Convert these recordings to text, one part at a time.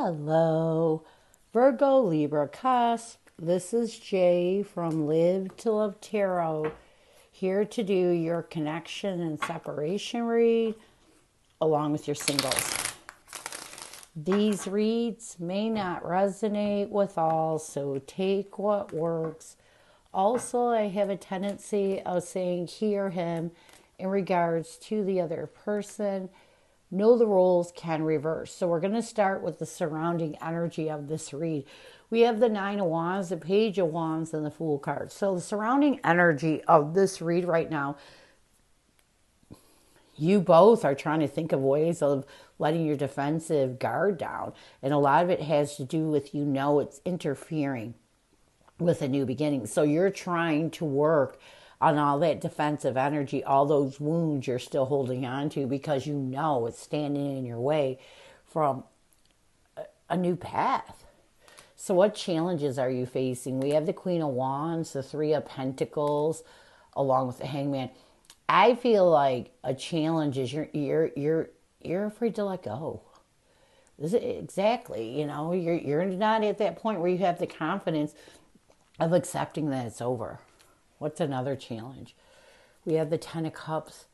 Hello, Virgo Libra Cusp. This is Jay from Live to Love Tarot, here to do your connection and separation read along with your singles. These reads may not resonate with all, so take what works. Also, I have a tendency of saying he or him in regards to the other person. Know the roles can reverse. So we're going to start with the surrounding energy of this read. We have the Nine of Wands, the Page of Wands, and the Fool card. So the surrounding energy of this read right now, you both are trying to think of ways of letting your defensive guard down. And a lot of it has to do with, it's interfering with a new beginning. So you're trying to work on all that defensive energy, all those wounds you're still holding on to because it's standing in your way from a new path. So what challenges are you facing? We have the Queen of Wands, the Three of Pentacles, along with the Hangman. I feel like a challenge is you're afraid to let go. Exactly, you're not at that point where you have the confidence of accepting that it's over. What's another challenge? We have the Ten of Cups,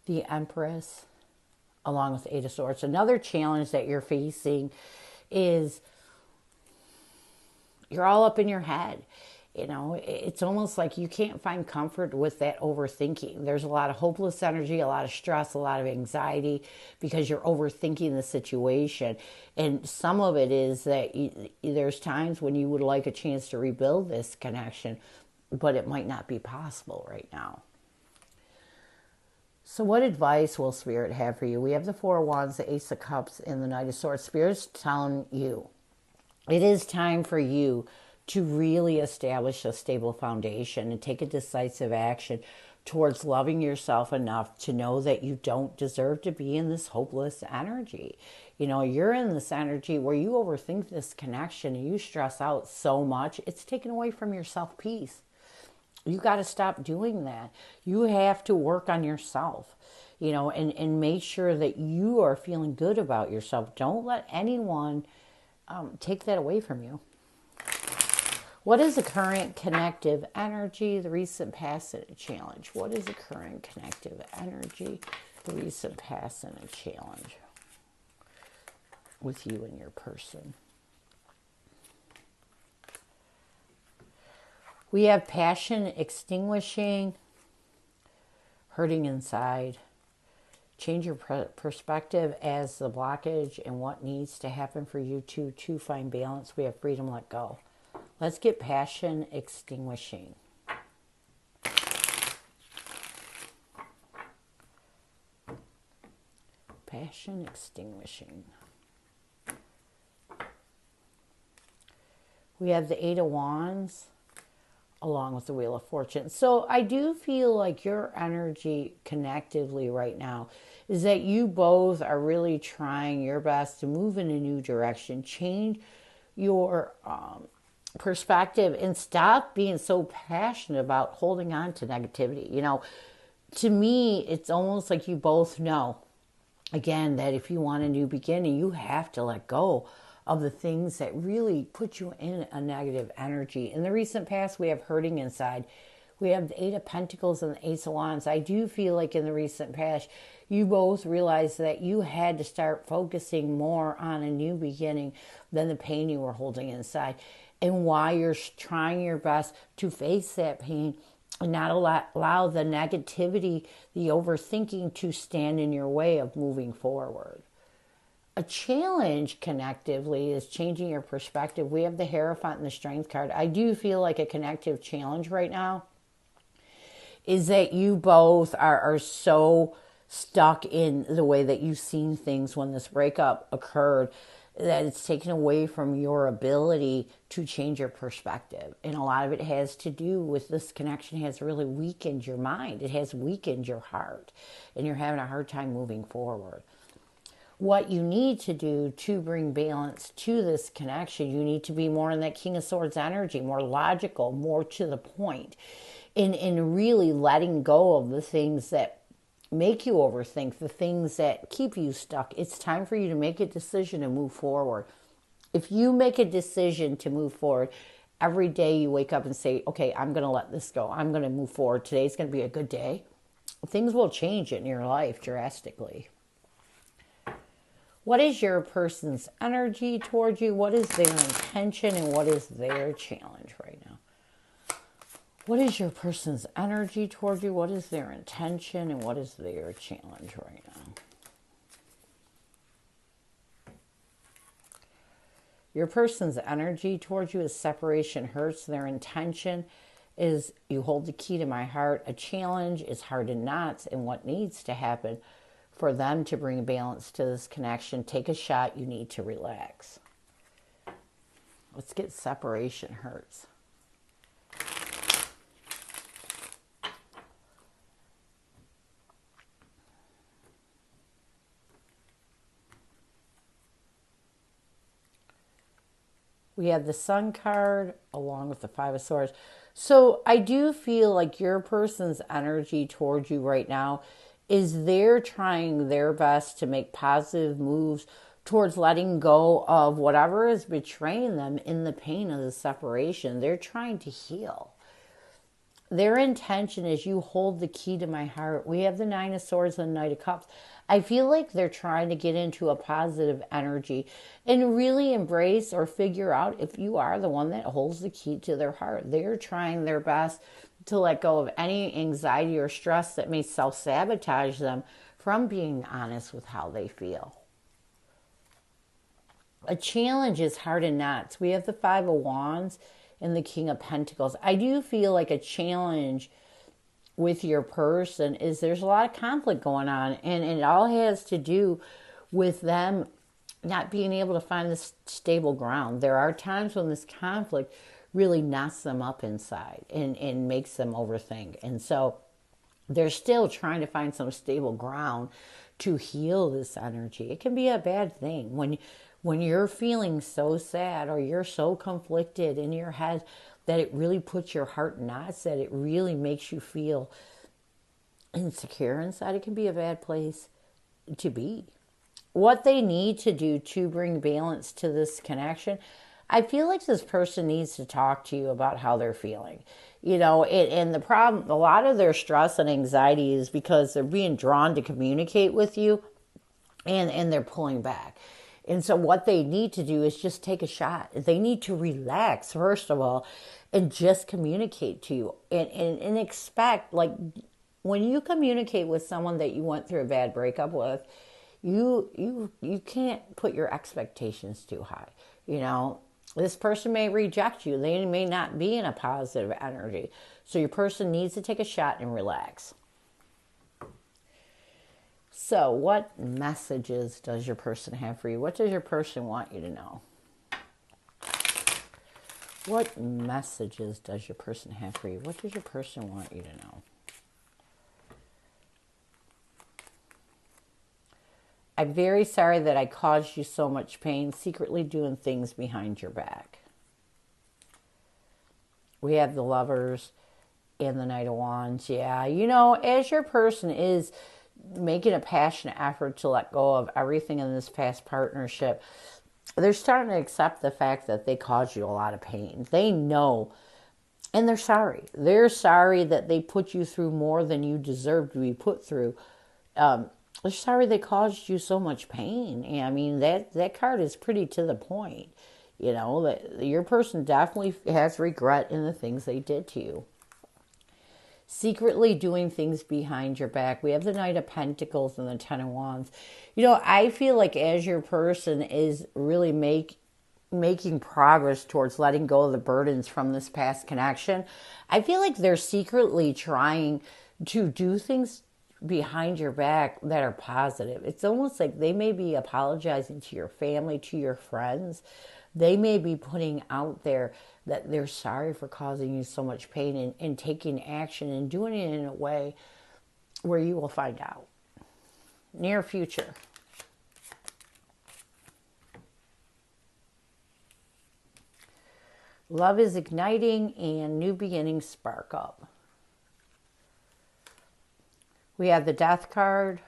the Empress, along with the Eight of Swords. Another challenge that you're facing is you're all up in your head. It's almost like you can't find comfort with that overthinking. There's a lot of hopeless energy, a lot of stress, a lot of anxiety because you're overthinking the situation. And some of it is that there's times when you would like a chance to rebuild this connection, but it might not be possible right now. So what advice will Spirit have for you? We have the Four of Wands, the Ace of Cups, and the Knight of Swords. Spirit's telling you it is time for you to really establish a stable foundation and take a decisive action towards loving yourself enough to know that you don't deserve to be in this hopeless energy. You're in this energy where you overthink this connection and you stress out so much, it's taken away from your self-peace. You got to stop doing that. You have to work on yourself, and make sure that you are feeling good about yourself. Don't let anyone take that away from you. What is the current connective energy, the recent past, and a challenge? What is the current connective energy, the recent past, and a challenge with you and your person? We have passion extinguishing, hurting inside. Change your perspective as the blockage and what needs to happen for you to find balance. We have freedom, let go. Let's get passion extinguishing. Passion extinguishing. We have the Eight of Wands along with the Wheel of Fortune. So I do feel like your energy connectively right now is that you both are really trying your best to move in a new direction, change your perspective, and stop being so passionate about holding on to negativity. To me, it's almost like you both know, again, that if you want a new beginning, you have to let go of the things that really put you in a negative energy. In the recent past, we have hurting inside. We have the Eight of Pentacles and the Ace of Wands. I do feel like in the recent past, you both realized that you had to start focusing more on a new beginning than the pain you were holding inside. And why you're trying your best to face that pain and not allow the negativity, the overthinking to stand in your way of moving forward. A challenge connectively is changing your perspective. We have the Hierophant and the Strength card. I do feel like a connective challenge right now is that you both are so stuck in the way that you've seen things when this breakup occurred that it's taken away from your ability to change your perspective. And a lot of it has to do with this connection has really weakened your mind. It has weakened your heart. And you're having a hard time moving forward. What you need to do to bring balance to this connection, you need to be more in that King of Swords energy, more logical, more to the point, in really letting go of the things that make you overthink, the things that keep you stuck. It's time for you to make a decision and move forward. If you make a decision to move forward, every day you wake up and say, okay, I'm going to let this go. I'm going to move forward. Today's going to be a good day. Things will change in your life drastically. What is your person's energy towards you? What is their intention and what is their challenge right now? What is your person's energy towards you? What is their intention and what is their challenge right now? Your person's energy towards you is separation hurts. Their intention is you hold the key to my heart. A challenge is hard in knots, and what needs to happen for them to bring balance to this connection. Take a shot. You need to relax. Let's get separation hurts. We have the Sun card along with the Five of Swords. So I do feel like your person's energy towards you right now is they're trying their best to make positive moves towards letting go of whatever is betraying them in the pain of the separation. They're trying to heal. Their intention is you hold the key to my heart. We have the Nine of Swords and the Knight of Cups. I feel like they're trying to get into a positive energy and really embrace or figure out if you are the one that holds the key to their heart. They're trying their best to let go of any anxiety or stress that may self-sabotage them from being honest with how they feel. A challenge is hard in knots. We have the Five of Wands and the King of Pentacles. I do feel like a challenge with your person is there's a lot of conflict going on, and it all has to do with them not being able to find this stable ground. There are times when this conflict really knocks them up inside and makes them overthink. And so they're still trying to find some stable ground to heal this energy. It can be a bad thing when you're feeling so sad or you're so conflicted in your head that it really puts your heart in knots, that it really makes you feel insecure inside. It can be a bad place to be. What they need to do to bring balance to this connection, I feel like this person needs to talk to you about how they're feeling. And the problem, a lot of their stress and anxiety is because they're being drawn to communicate with you and they're pulling back. And so what they need to do is just take a shot. They need to relax, first of all, and just communicate to you and expect, like, when you communicate with someone that you went through a bad breakup with, you can't put your expectations too high. This person may reject you. They may not be in a positive energy. So your person needs to take a shot and relax. So what messages does your person have for you? What does your person want you to know? What messages does your person have for you? What does your person want you to know? I'm very sorry that I caused you so much pain, secretly doing things behind your back. We have the Lovers and the Knight of Wands. Yeah, as your person is making a passionate effort to let go of everything in this past partnership, they're starting to accept the fact that they caused you a lot of pain. They know, and they're sorry. They're sorry that they put you through more than you deserve to be put through. They're sorry they caused you so much pain. And I mean, that card is pretty to the point. That your person definitely has regret in the things they did to you. Secretly doing things behind your back. We have the Knight of Pentacles and the Ten of Wands. I feel like as your person is really making progress towards letting go of the burdens from this past connection, I feel like they're secretly trying to do things behind your back that are positive. It's almost like they may be apologizing to your family, to your friends. They may be putting out there that they're sorry for causing you so much pain and taking action and doing it in a way where you will find out. Near future. Love is igniting and new beginnings spark up. We have the Death card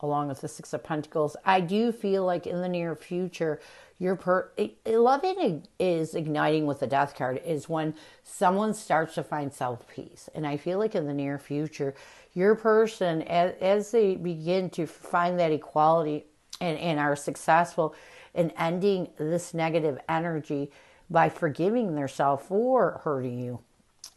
along with the Six of Pentacles. I do feel like in the near future, loving is igniting with the Death card is when someone starts to find self-peace. And I feel like in the near future, your person, as they begin to find that equality and are successful in ending this negative energy by forgiving themselves for hurting you,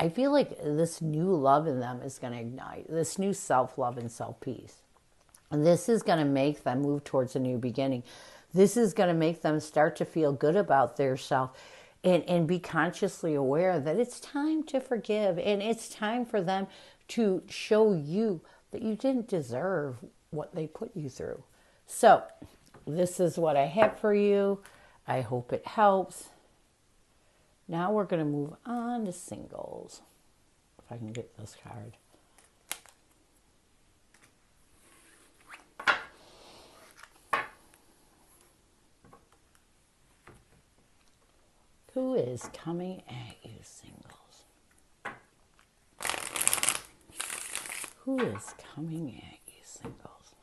I feel like this new love in them is going to ignite, this new self-love and self-peace. And this is going to make them move towards a new beginning. This is going to make them start to feel good about their self and be consciously aware that it's time to forgive. And it's time for them to show you that you didn't deserve what they put you through. So this is what I have for you. I hope it helps. Now we're going to move on to singles. If I can get this card. Who is coming at you, singles? Who is coming at you, singles?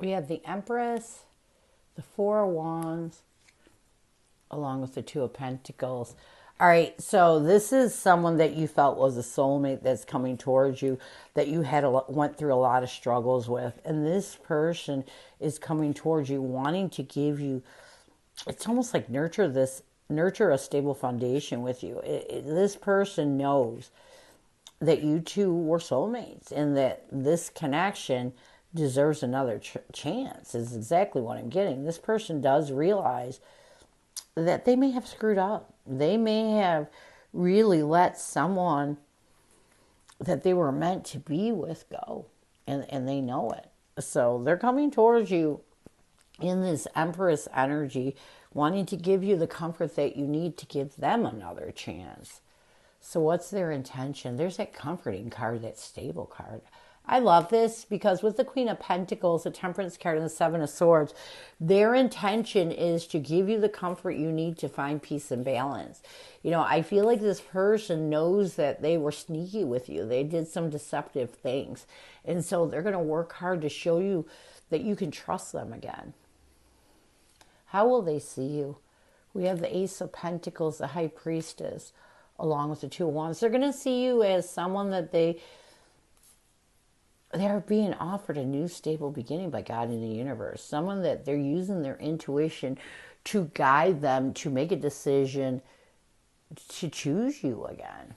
We have the Empress, the Four of Wands, along with the Two of Pentacles. All right, so this is someone that you felt was a soulmate that's coming towards you, that you went through a lot of struggles with. And this person is coming towards you, wanting to give you, it's almost like nurture a stable foundation with you. This person knows that you two were soulmates and that this connection deserves another chance, is exactly what I'm getting. This person does realize that they may have screwed up. They may have really let someone that they were meant to be with go, and they know it. So they're coming towards you in this Empress energy, wanting to give you the comfort that you need to give them another chance. So what's their intention? There's that comforting card, that stable card. I love this because with the Queen of Pentacles, the Temperance card, and the Seven of Swords, their intention is to give you the comfort you need to find peace and balance. You know, I feel like this person knows that they were sneaky with you. They did some deceptive things. And so they're going to work hard to show you that you can trust them again. How will they see you? We have the Ace of Pentacles, the High Priestess, along with the Two of Wands. They're going to see you as someone that they are being offered a new stable beginning by God in the universe. Someone that they're using their intuition to guide them to make a decision to choose you again.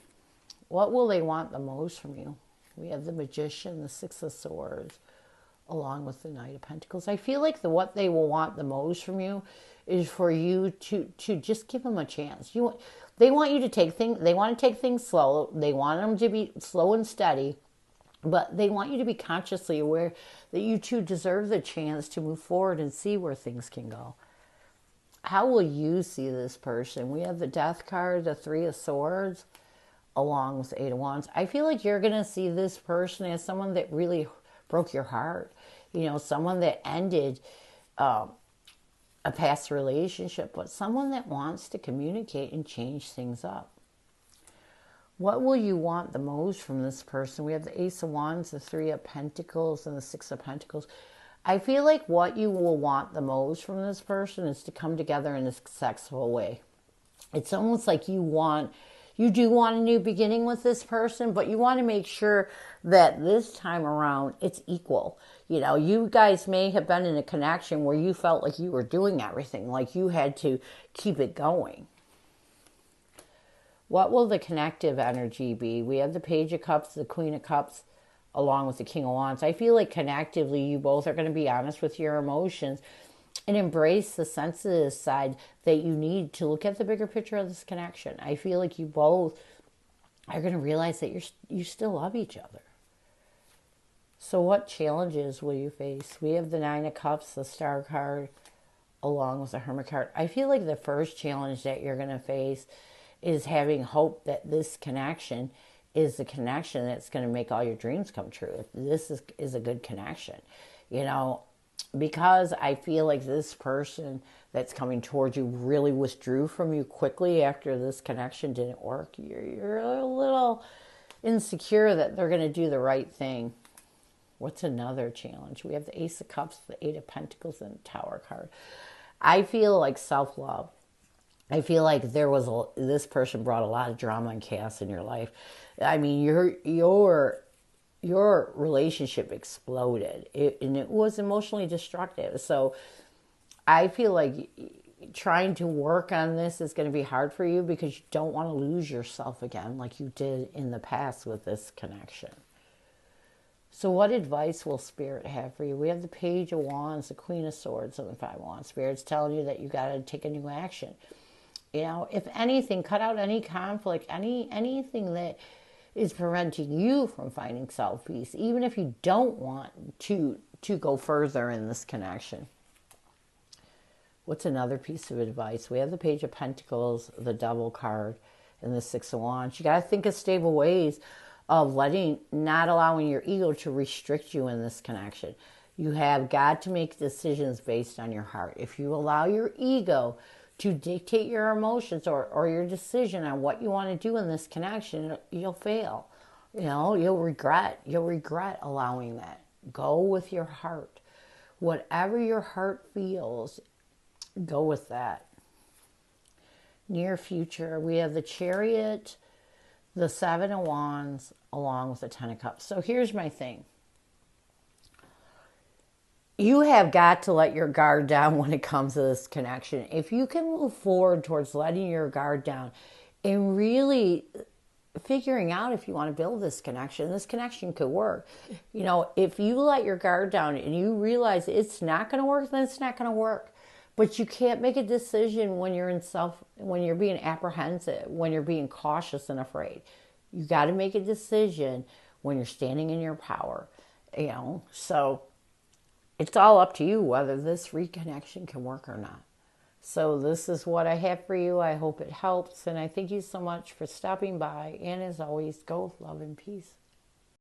What will they want the most from you? We have the Magician, the Six of Swords, along with the Knight of Pentacles. I feel like what they will want the most from you is for you to just give them a chance. They want you to take things. They want to take things slow. They want them to be slow and steady. But they want you to be consciously aware that you too deserve the chance to move forward and see where things can go. How will you see this person? We have the Death card, the Three of Swords, along with the Eight of Wands. I feel like you're going to see this person as someone that really broke your heart. You know, someone that ended a past relationship, but someone that wants to communicate and change things up. What will you want the most from this person? We have the Ace of Wands, the Three of Pentacles, and the Six of Pentacles. I feel like what you will want the most from this person is to come together in a successful way. It's almost like you do want a new beginning with this person, but you want to make sure that this time around it's equal. You know, you guys may have been in a connection where you felt like you were doing everything, like you had to keep it going. What will the connective energy be? We have the Page of Cups, the Queen of Cups, along with the King of Wands. I feel like connectively, you both are going to be honest with your emotions and embrace the sensitive side that you need to look at the bigger picture of this connection. I feel like you both are going to realize that you still love each other. So what challenges will you face? We have the Nine of Cups, the Star card, along with the Hermit card. I feel like the first challenge that you're going to face is having hope that this connection is the connection that's going to make all your dreams come true. If this is a good connection. You know, because I feel like this person that's coming towards you really withdrew from you quickly after this connection didn't work. You're a little insecure that they're going to do the right thing. What's another challenge? We have the Ace of Cups, the Eight of Pentacles, and the Tower card. I feel like self-love. I feel like this person brought a lot of drama and chaos in your life. I mean, your relationship exploded, and it was emotionally destructive. So I feel like trying to work on this is going to be hard for you because you don't want to lose yourself again like you did in the past with this connection. So what advice will Spirit have for you? We have the Page of Wands, the Queen of Swords, and the Five of Wands. Spirit's telling you that you got to take a new action. You know, if anything, cut out any conflict, anything that is preventing you from finding self-peace, even if you don't want to go further in this connection. What's another piece of advice? We have the Page of Pentacles, the Devil card, and the Six of Wands. You got to think of stable ways of not allowing your ego to restrict you in this connection. You have got to make decisions based on your heart. If you allow your ego to dictate your emotions or your decision on what you want to do in this connection, you'll fail. You know, you'll regret allowing that. Go with your heart. Whatever your heart feels, go with that. Near future, we have the Chariot, the Seven of Wands, along with the Ten of Cups. So here's my thing. You have got to let your guard down when it comes to this connection. If you can move forward towards letting your guard down and really figuring out if you want to build this connection could work. You know, if you let your guard down and you realize it's not going to work, then it's not going to work. But you can't make a decision when you're being apprehensive, when you're being cautious and afraid. You got to make a decision when you're standing in your power, you know. So it's all up to you whether this reconnection can work or not. So this is what I have for you. I hope it helps. And I thank you so much for stopping by. And as always, go with love and peace.